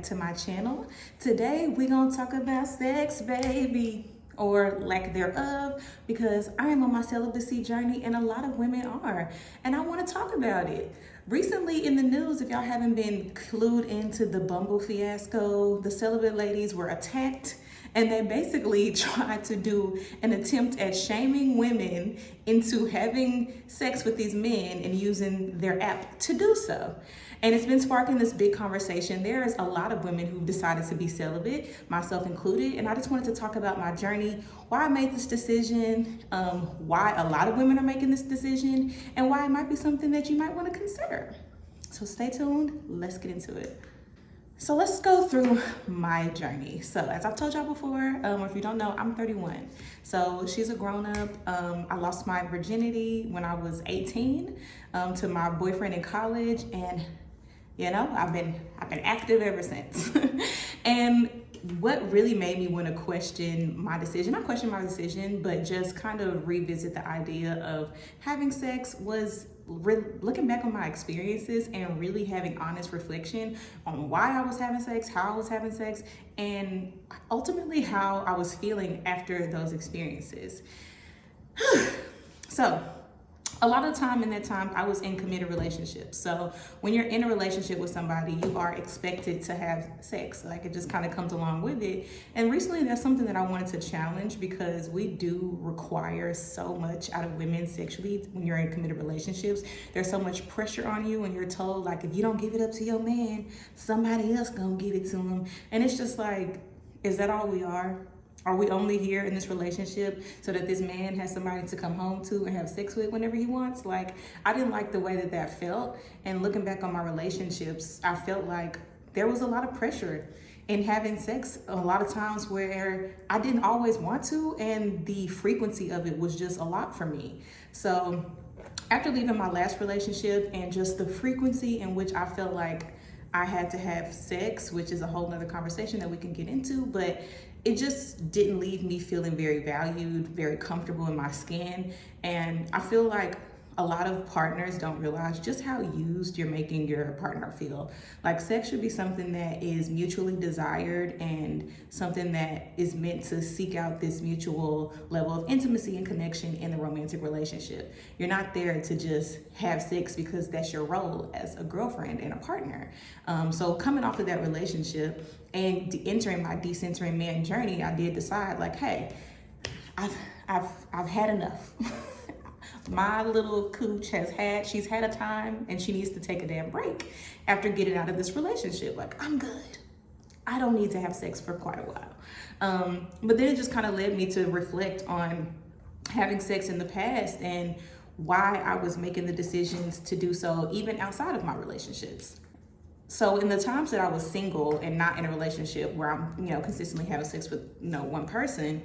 back to my channel. Today we're gonna talk about sex, baby, or lack thereof, because I am on my celibacy journey and a lot of women are, and I want to talk about it. Recently in the news, if y'all haven't been clued into the Bumble fiasco, the celibate ladies were attacked and they basically tried to do an attempt at shaming women into having sex with these men and using their app to do so. And it's been sparking this big conversation. There's a lot of women who've decided to be celibate, myself included, and I just wanted to talk about my journey, why I made this decision, why a lot of women are making this decision, and why it might be something that you might want to consider. So stay tuned, let's get into it. So let's go through my journey. So as I've told y'all before, or if you don't know, I'm 31. So she's a grown up. I lost my virginity when I was 18 to my boyfriend in college, and you know, I've been active ever since. And what really made me want to question my decision, not question my decision, but just kind of revisit the idea of having sex was looking back on my experiences and really having honest reflection on why I was having sex, how I was having sex, and ultimately how I was feeling after those experiences. So a lot of time in that time, I was in committed relationships. So when you're in a relationship with somebody, you are expected to have sex. Like, it just kind of comes along with it. And recently, that's something that I wanted to challenge, because we do require so much out of women sexually when you're in committed relationships. There's so much pressure on you, and you're told, like, if you don't give it up to your man, somebody else gonna give it to him. And it's just like, is that all we are? Are we only here in this relationship so that this man has somebody to come home to and have sex with whenever he wants? Like, I didn't like the way that that felt. And looking back on my relationships, I felt like there was a lot of pressure in having sex a lot of times where I didn't always want to, and the frequency of it was just a lot for me. So after leaving my last relationship and just the frequency in which I felt like I had to have sex, which is a whole nother conversation that we can get into, but it just didn't leave me feeling very valued, very comfortable in my skin. And I feel like a lot of partners don't realize just how used you're making your partner feel. Like, sex should be something that is mutually desired and something that is meant to seek out this mutual level of intimacy and connection in the romantic relationship. You're not there to just have sex because that's your role as a girlfriend and a partner. So coming off of that relationship and entering my decentering man journey, I did decide, like, hey, I've had enough. My little cooch she's had a time, and she needs to take a damn break after getting out of this relationship. Like, I'm good. I don't need to have sex for quite a while. But then it just kind of led me to reflect on having sex in the past and why I was making the decisions to do so even outside of my relationships. So in the times that I was single and not in a relationship where I'm, consistently having sex with, one person,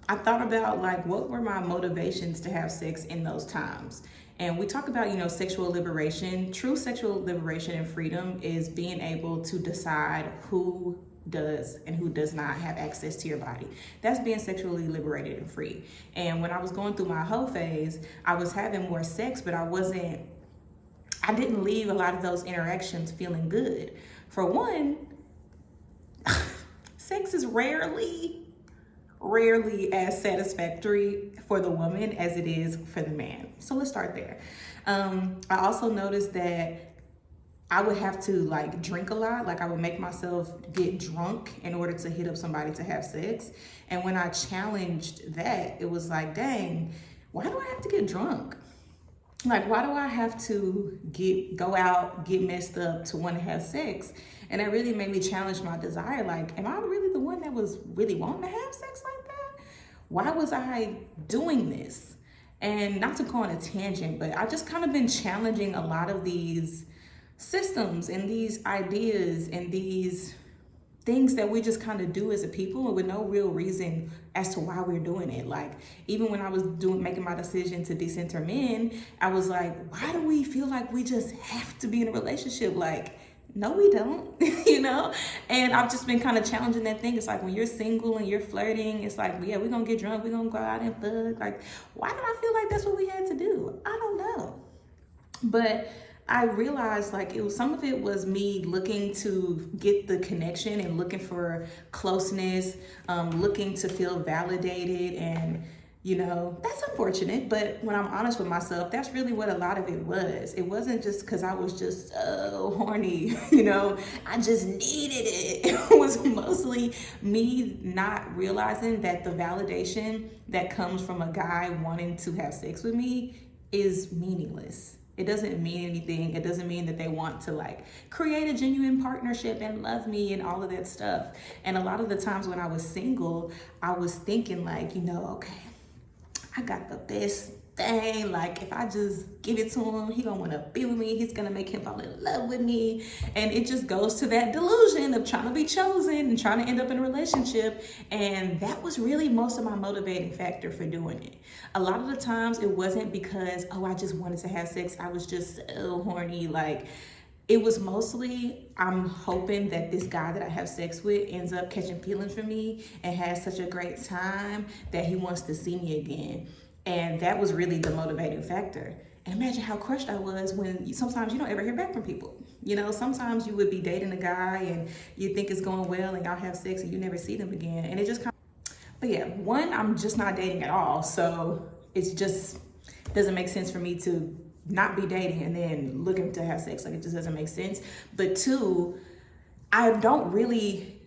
I thought about, like, what were my motivations to have sex in those times? And we talk about, sexual liberation. True sexual liberation and freedom is being able to decide who does and who does not have access to your body. That's being sexually liberated and free. And when I was going through my hoe phase, I was having more sex, but I didn't leave a lot of those interactions feeling good. For one, sex is rarely as satisfactory for the woman as it is for the man. So let's start there. I also noticed that I would have to, like, drink a lot. Like, I would make myself get drunk in order to hit up somebody to have sex. And when I challenged that, it was like, dang, why do I have to get drunk? Like, why do I have to go out, get messed up to want to have sex? And that really made me challenge my desire. Like, am I really the one that was really wanting to have sex like that? Why was I doing this? And not to go on a tangent, but I just kind of been challenging a lot of these systems and these ideas and these things that we just kind of do as a people, and with no real reason as to why we're doing it. Like, even when I was making my decision to decenter men, I was like, why do we feel like we just have to be in a relationship? Like, no, we don't, And I've just been kind of challenging that thing. It's like, when you're single and you're flirting, it's like, yeah, we're gonna get drunk, we're gonna go out and fuck. Like, why did I feel like that's what we had to do? I don't know. But I realized like some of it was me looking to get the connection and looking for closeness, looking to feel validated, and that's unfortunate, but when I'm honest with myself, that's really what a lot of it was. It wasn't just because I was just so horny, I just needed it. It was mostly me not realizing that the validation that comes from a guy wanting to have sex with me is meaningless. It doesn't mean anything. It doesn't mean that they want to like create a genuine partnership and love me and all of that stuff. And a lot of the times when I was single, I was thinking like, okay, I got the best thing. Like if I just give it to him, he gonna wanna be with me. He's gonna make him fall in love with me. And it just goes to that delusion of trying to be chosen and trying to end up in a relationship. And that was really most of my motivating factor for doing it. A lot of the times it wasn't because, I just wanted to have sex. I was just so horny. Like it was mostly, I'm hoping that this guy that I have sex with ends up catching feelings for me and has such a great time that he wants to see me again. And that was really the motivating factor. And imagine how crushed I was when sometimes you don't ever hear back from people. Sometimes you would be dating a guy and you think it's going well and y'all have sex and you never see them again. And it just but yeah, one, I'm just not dating at all. So it's just doesn't make sense for me to not be dating and then looking to have sex. Like it just doesn't make sense. But two, I don't really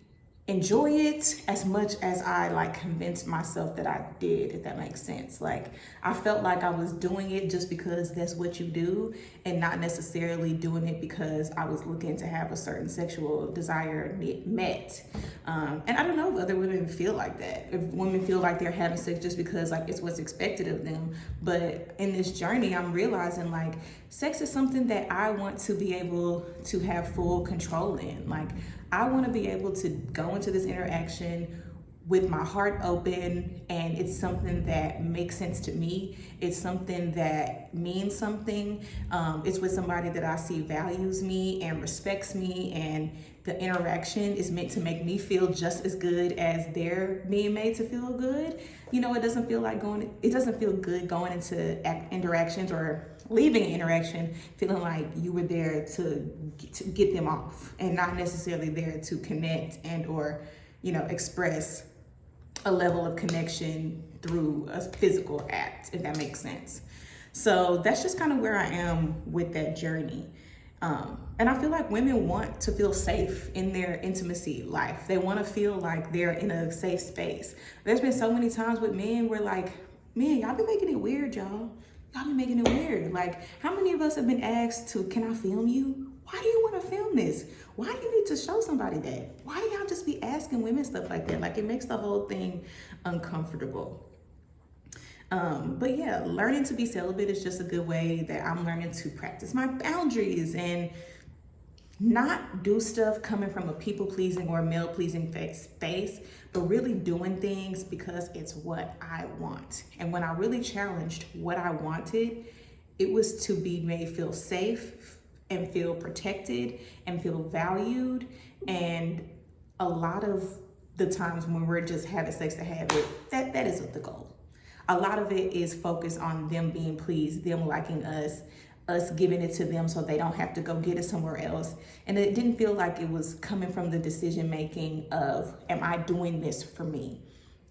enjoy it as much as I like convinced myself that I did, if that makes sense. Like I felt like I was doing it just because that's what you do and not necessarily doing it because I was looking to have a certain sexual desire met. And I don't know if other women feel like that. If women feel like they're having sex just because like it's what's expected of them. But in this journey, I'm realizing like sex is something that I want to be able to have full control in. Like I want to be able to go into this interaction with my heart open, and it's something that makes sense to me. It's something that means something. It's with somebody that I see values me and respects me, and the interaction is meant to make me feel just as good as they're being made to feel good. It doesn't feel good going into interactions or leaving an interaction feeling like you were there to get them off and not necessarily there to connect and or express a level of connection through a physical act, if that makes sense. So that's just kind of where I am with that journey. And I feel like women want to feel safe in their intimacy life. They want to feel like they're in a safe space. There's been so many times with men where like, man, y'all be making it weird, y'all. Y'all be making it weird. Like, how many of us have been asked to, can I film you? Why do you want to film this? Why do you need to show somebody that? Why do y'all just be asking women stuff like that? Like, it makes the whole thing uncomfortable. But yeah, learning to be celibate is just a good way that I'm learning to practice my boundaries and not do stuff coming from a people-pleasing or male-pleasing space, but really doing things because it's what I want. And when I really challenged what I wanted, it was to be made feel safe and feel protected and feel valued. And a lot of the times when we're just having sex to have it, that isn't the goal. A lot of it is focused on them being pleased, them liking us giving it to them so they don't have to go get it somewhere else. And it didn't feel like it was coming from the decision making of, am I doing this for me?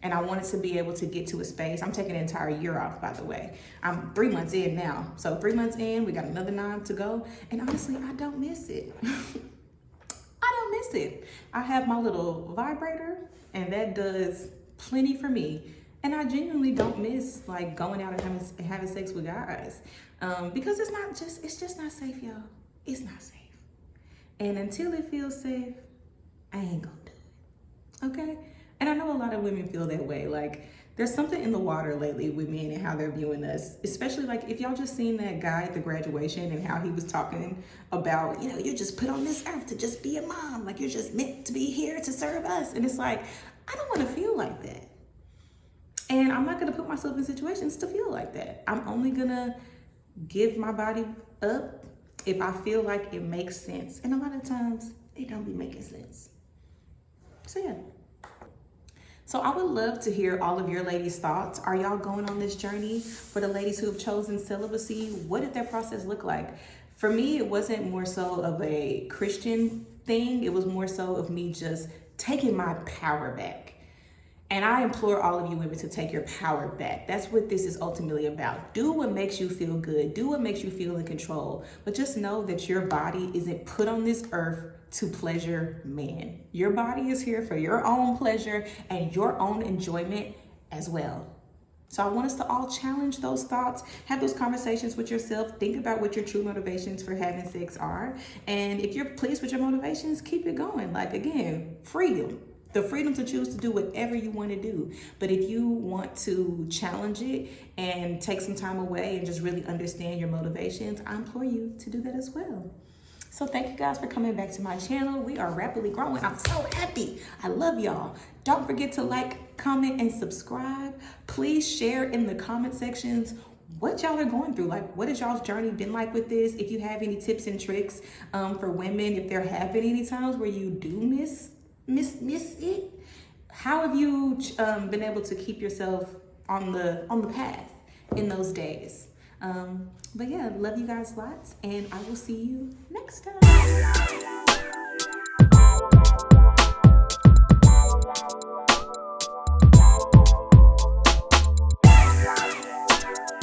And I wanted to be able to get to a space. I'm taking an entire year off, by the way. I'm 3 months in now. So 3 months in, we got another 9 to go. And honestly, I don't miss it. I don't miss it. I have my little vibrator and that does plenty for me. And I genuinely don't miss like going out and having sex with guys. Because it's just not safe, y'all. It's not safe. And until it feels safe, I ain't gonna do it, okay? And I know a lot of women feel that way. Like there's something in the water lately with men and how they're viewing us, especially like if y'all just seen that guy at the graduation and how he was talking about, you're just put on this earth to just be a mom. Like you're just meant to be here to serve us. And it's like, I don't wanna feel like that. And I'm not gonna put myself in situations to feel like that. I'm only gonna give my body up if I feel like it makes sense. And a lot of times it don't be making sense. So yeah. So I would love to hear all of your ladies' thoughts. Are y'all going on this journey? For the ladies who have chosen celibacy, what did their process look like? For me, it wasn't more so of a Christian thing. It was more so of me just taking my power back. And I implore all of you women to take your power back. That's what this is ultimately about. Do what makes you feel good. Do what makes you feel in control. But just know that your body isn't put on this earth to pleasure man. Your body is here for your own pleasure and your own enjoyment as well. So I want us to all challenge those thoughts, have those conversations with yourself, think about what your true motivations for having sex are. And if you're pleased with your motivations, keep it going. Like, again, freedom. The freedom to choose to do whatever you want to do. But if you want to challenge it and take some time away and just really understand your motivations, I implore you to do that as well. So thank you guys for coming back to my channel. We are rapidly growing. I'm so happy. I love y'all. Don't forget to like, comment, and subscribe. Please share in the comment sections what y'all are going through. Like, what has y'all's journey been like with this? If you have any tips and tricks for women, if there have been any times where you do miss it, how have you been able to keep yourself on the path in those days? But yeah, love you guys lots, and I will see you next time.